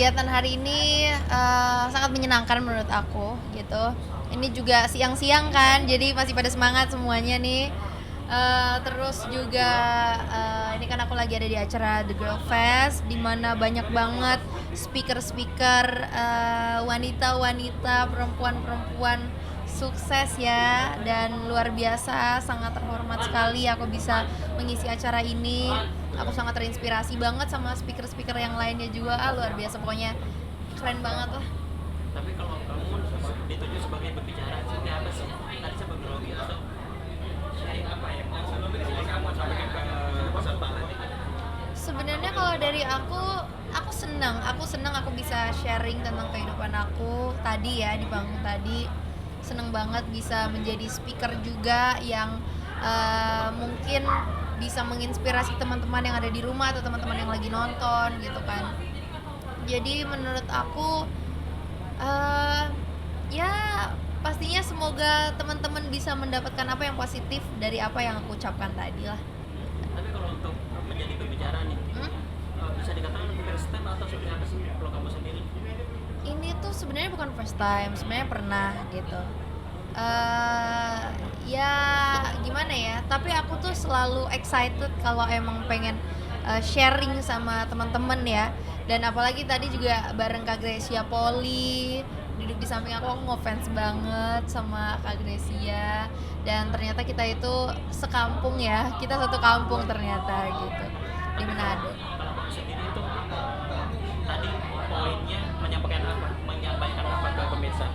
kegiatan hari ini sangat menyenangkan menurut aku gitu. Ini juga siang-siang kan, jadi masih pada semangat semuanya nih. Terus juga ini kan aku lagi ada di acara The Girl Fest, di mana banyak banget speaker-speaker, wanita-wanita, perempuan-perempuan sukses ya, dan luar biasa, sangat terhormat sekali aku bisa mengisi acara ini. Aku sangat terinspirasi banget sama speaker-speaker yang lainnya juga, luar biasa pokoknya, keren banget lah. Tapi kalau kamu dituju sebagai pembicara, seperti apa sih? Tadi sempat grogi atau sharing apa yang mau kamu sampaikan ke peserta nanti? Sebenarnya kalau dari aku senang aku bisa sharing tentang kehidupan aku tadi ya di panggung tadi. Seneng banget bisa menjadi speaker juga yang mungkin bisa menginspirasi teman-teman yang ada di rumah atau teman-teman yang lagi nonton gitu kan. Jadi menurut aku eh ya pastinya semoga teman-teman bisa mendapatkan apa yang positif dari apa yang aku ucapkan tadi lah. Tapi kalau untuk menjadi pembicara nih, Hmm? bisa dikatakan first time atau seperti apa sih kalau kamu sendiri? Ini tuh sebenarnya bukan first time, sebenarnya pernah gitu. eh ya gimana ya, tapi aku tuh selalu excited kalau emang pengen sharing sama teman-teman ya. Dan apalagi tadi juga bareng Kak Gracia Poli duduk di samping aku ngefans banget sama Kak Gracia, dan ternyata kita itu sekampung ya, kita satu kampung ternyata gitu di Manado. Kalau kamu sendiri itu tadi poinnya menyampaikan apa ke pemirsa?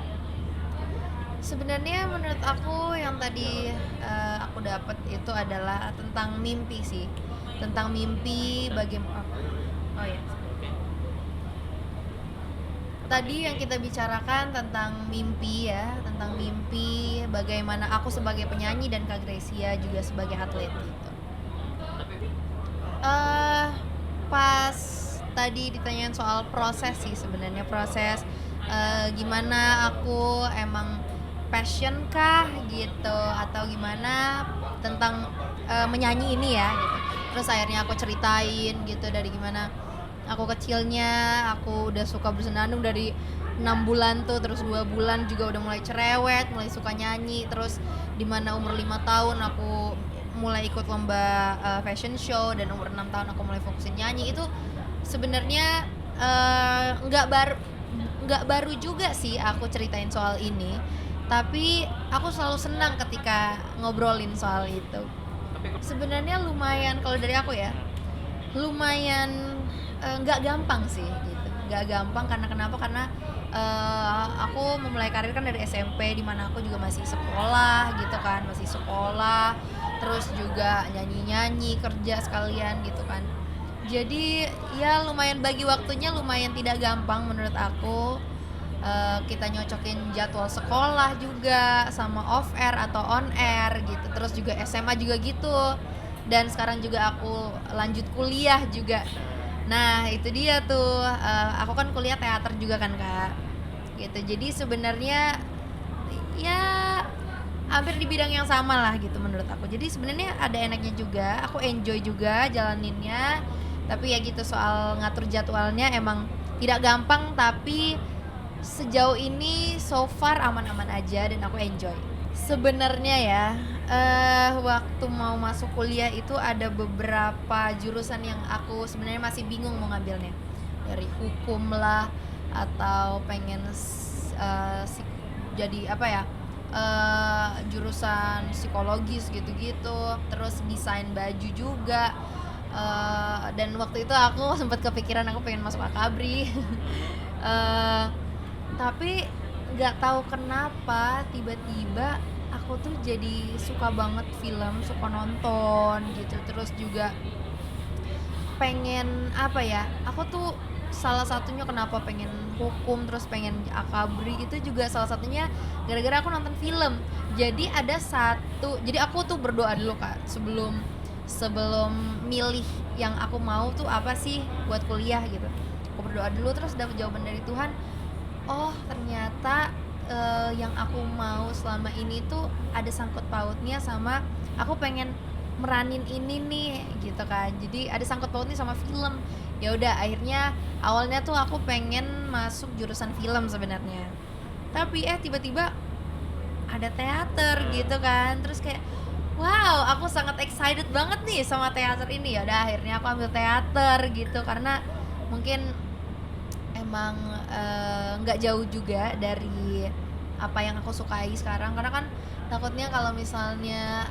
Sebenarnya menurut aku yang tadi aku dapat itu adalah tentang mimpi sih. Tentang mimpi bagaimana. Oh ya. Oke. Tadi yang kita bicarakan tentang mimpi ya, tentang mimpi bagaimana aku sebagai penyanyi dan Kak Gracia juga sebagai atlet gitu. Tapi eh Pas tadi ditanyain soal proses sih, sebenarnya proses gimana aku emang passion kah gitu, atau gimana tentang menyanyi ini ya gitu. Terus akhirnya aku ceritain gitu dari gimana aku kecilnya, aku udah suka bersenandung dari 6 bulan tuh, terus 2 bulan juga udah mulai cerewet, mulai suka nyanyi. Terus dimana umur 5 tahun aku mulai ikut lomba fashion show, dan umur 6 tahun aku mulai fokusin nyanyi. Itu sebenarnya nggak baru juga sih aku ceritain soal ini, tapi aku selalu senang ketika ngobrolin soal itu. Sebenarnya lumayan, kalau dari aku ya, lumayan nggak gampang sih gitu, nggak gampang. Karena kenapa? Karena aku memulai karir kan dari SMP, di mana aku juga masih sekolah gitu kan, masih sekolah, terus juga nyanyi kerja sekalian gitu kan. Jadi ya lumayan, bagi waktunya lumayan tidak gampang menurut aku. Kita nyocokin jadwal sekolah juga sama off air atau on air gitu, terus juga SMA juga gitu, dan sekarang juga aku lanjut kuliah juga. Nah itu dia tuh, aku kan kuliah teater juga kan Kak gitu. Jadi sebenarnya ya hampir di bidang yang sama lah gitu menurut aku. Jadi sebenarnya ada enaknya juga, aku enjoy juga jalaninnya. Tapi ya gitu, soal ngatur jadwalnya emang tidak gampang, tapi sejauh ini so far aman-aman aja dan aku enjoy. Sebenarnya ya, waktu mau masuk kuliah itu ada beberapa jurusan yang aku sebenarnya masih bingung mau ngambilnya. Dari hukum lah, atau pengen jadi apa ya, jurusan psikologis gitu-gitu, terus desain baju juga. Dan waktu itu aku sempat kepikiran aku pengen masuk akabri. Eh, tapi nggak tahu kenapa tiba-tiba aku tuh jadi suka banget film, suka nonton gitu. Terus juga pengen apa ya, aku tuh salah satunya kenapa pengen hukum terus pengen akabri itu juga salah satunya gara-gara aku nonton film. Jadi aku tuh berdoa dulu Kak, sebelum sebelum milih yang aku mau tuh apa sih buat kuliah gitu. Aku berdoa dulu, terus dapat jawaban dari Tuhan. Oh ternyata yang aku mau selama ini tuh ada sangkut pautnya sama aku pengen meranin ini nih gitu kan, jadi ada sangkut pautnya sama film. Ya udah, akhirnya awalnya tuh aku pengen masuk jurusan film sebenarnya, tapi tiba-tiba ada teater gitu kan, terus kayak wow, aku sangat excited banget nih sama teater ini. Ya udah, akhirnya aku ambil teater gitu, karena mungkin emang nggak jauh juga dari apa yang aku sukai sekarang. Karena kan takutnya kalau misalnya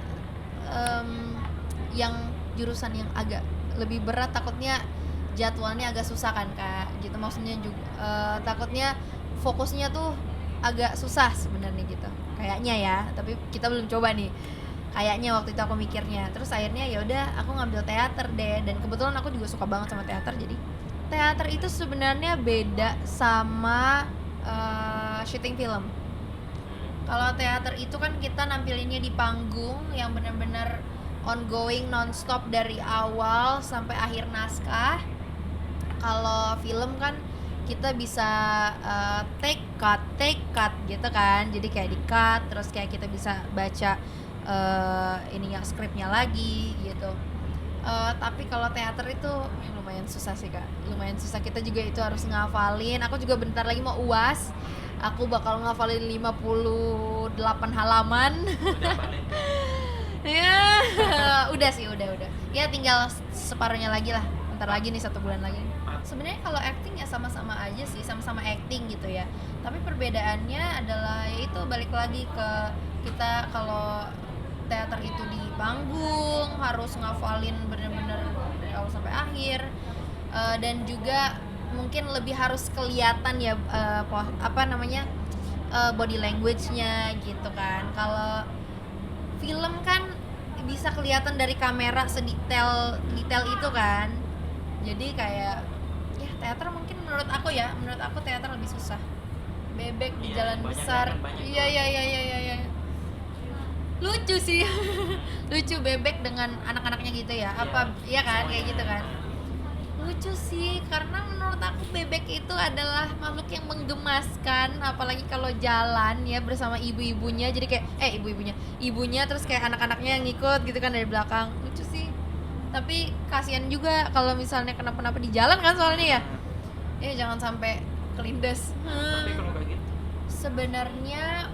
yang jurusan yang agak lebih berat, takutnya jadwalnya agak susah kan Kak, gitu maksudnya juga takutnya fokusnya tuh agak susah sebenarnya gitu kayaknya ya, tapi kita belum coba nih kayaknya waktu itu aku mikirnya. Terus akhirnya ya udah, aku ngambil teater deh, dan kebetulan aku juga suka banget sama teater. Jadi teater itu sebenarnya beda sama syuting film. Kalau teater itu kan kita nampilinnya di panggung yang benar-benar ongoing, nonstop dari awal sampai akhir naskah. Kalau film kan kita bisa take cut gitu kan, jadi kayak di cut, terus kayak kita bisa baca ini yang skripnya lagi gitu. Tapi kalau teater itu lumayan susah sih Kak, lumayan susah. Kita juga itu harus ngafalin. Aku juga bentar lagi mau UAS, aku bakal ngafalin 58 halaman. Ya udah sih, udah ya, tinggal separuhnya lagi lah, bentar lagi nih, 1 bulan lagi. Sebenarnya kalau acting ya sama-sama aja sih, sama-sama acting gitu ya, tapi perbedaannya adalah yaitu balik lagi ke kita. Kalau teater itu di panggung harus ngafalin bener-bener dari awal sampai akhir, dan juga mungkin lebih harus kelihatan ya body language-nya gitu kan. Kalau film kan bisa kelihatan dari kamera sedetail itu kan, jadi kayak ya teater mungkin menurut aku teater lebih susah. Bebek di jalan besar, iya lucu sih. Lucu Bebek dengan anak-anaknya gitu ya, iya kan, kayak gitu kan, lucu sih. Karena menurut aku Bebek itu adalah makhluk yang menggemaskan, apalagi kalau jalan ya bersama ibu-ibunya. Jadi kayak ibunya terus kayak anak-anaknya yang ngikut gitu kan dari belakang, lucu sih. Tapi kasihan juga kalau misalnya kenapa-napa di jalan kan, soalnya ya jangan sampai kelindes. Tapi kalau kayak gitu Sebenarnya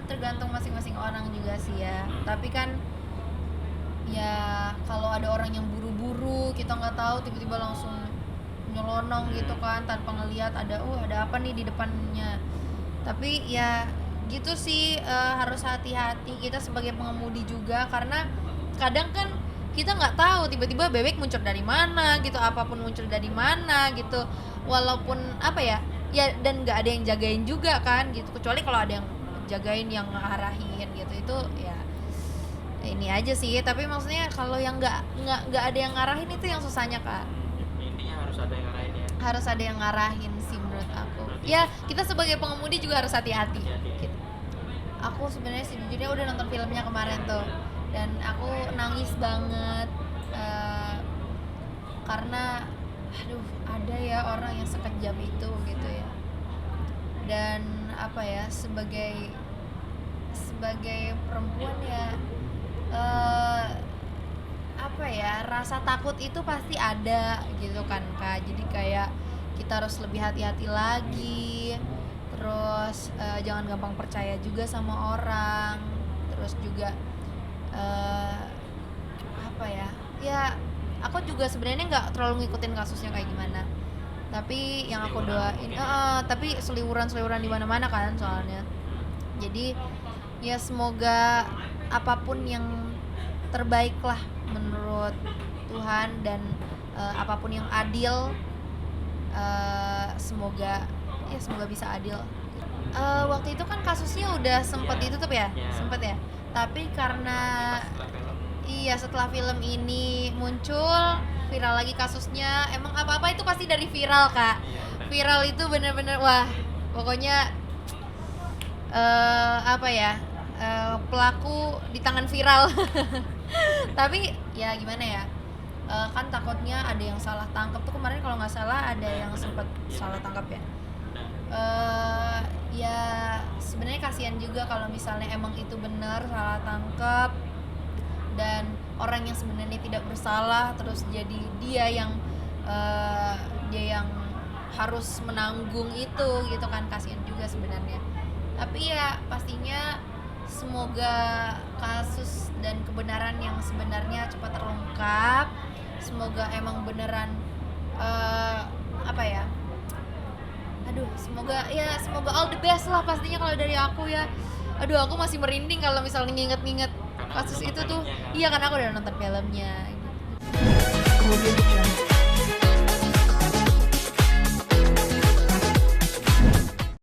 tergantung masing-masing orang juga sih ya. Tapi kan ya kalau ada orang yang buru-buru, kita nggak tahu, tiba-tiba langsung nyelonong gitu kan tanpa ngelihat ada apa nih di depannya. Tapi ya gitu sih, harus hati-hati kita sebagai pengemudi juga, karena kadang kan kita nggak tahu tiba-tiba bebek muncul dari mana gitu, apapun muncul dari mana gitu, walaupun dan nggak ada yang jagain juga kan gitu, kecuali kalau ada yang jagain, yang ngarahin gitu, itu ya ini aja sih. Tapi maksudnya kalau yang nggak ada yang ngarahin, itu yang susahnya Kak. intinya harus ada yang ngarahin ya. Harus ada yang ngarahin sih menurut aku. Ya kita sebagai pengemudi juga harus hati-hati. Gitu. Aku sebenarnya sejujurnya udah nonton filmnya kemarin tuh, dan aku nangis banget karena ada ya orang yang sekejam itu gitu ya. Dan sebagai perempuan ya, rasa takut itu pasti ada gitu kan Kak. Jadi kayak kita harus lebih hati-hati lagi. Terus jangan gampang percaya juga sama orang. Terus juga aku juga sebenarnya nggak terlalu ngikutin kasusnya kayak gimana. Tapi yang aku doain, tapi seliwuran di mana-mana kan soalnya. Jadi ya semoga apapun yang terbaik lah menurut Tuhan, dan apapun yang adil, semoga bisa adil. Waktu itu kan kasusnya udah sempat ditutup ya, sempat ya. Tapi karena setelah film ini muncul viral lagi kasusnya, emang apa-apa itu pasti dari viral Kak. Viral itu bener-bener wah, pokoknya pelaku di tangan viral. Tapi ya gimana ya, kan takutnya ada yang salah tangkap tuh. Kemarin kalau nggak salah ada yang sempat salah tangkap ya. Ya sebenarnya kasihan juga kalau misalnya emang itu benar salah tangkap, dan orang yang sebenarnya tidak bersalah terus jadi dia yang harus menanggung itu gitu kan, kasihan juga sebenarnya. Tapi ya pastinya semoga kasus dan kebenaran yang sebenarnya cepat terungkap. Semoga emang beneran semoga all the best lah pastinya kalau dari aku ya. Aduh, aku masih merinding kalau misalnya nginget-nginget kasus itu tuh. Iya, karena aku udah nonton filmnya gitu.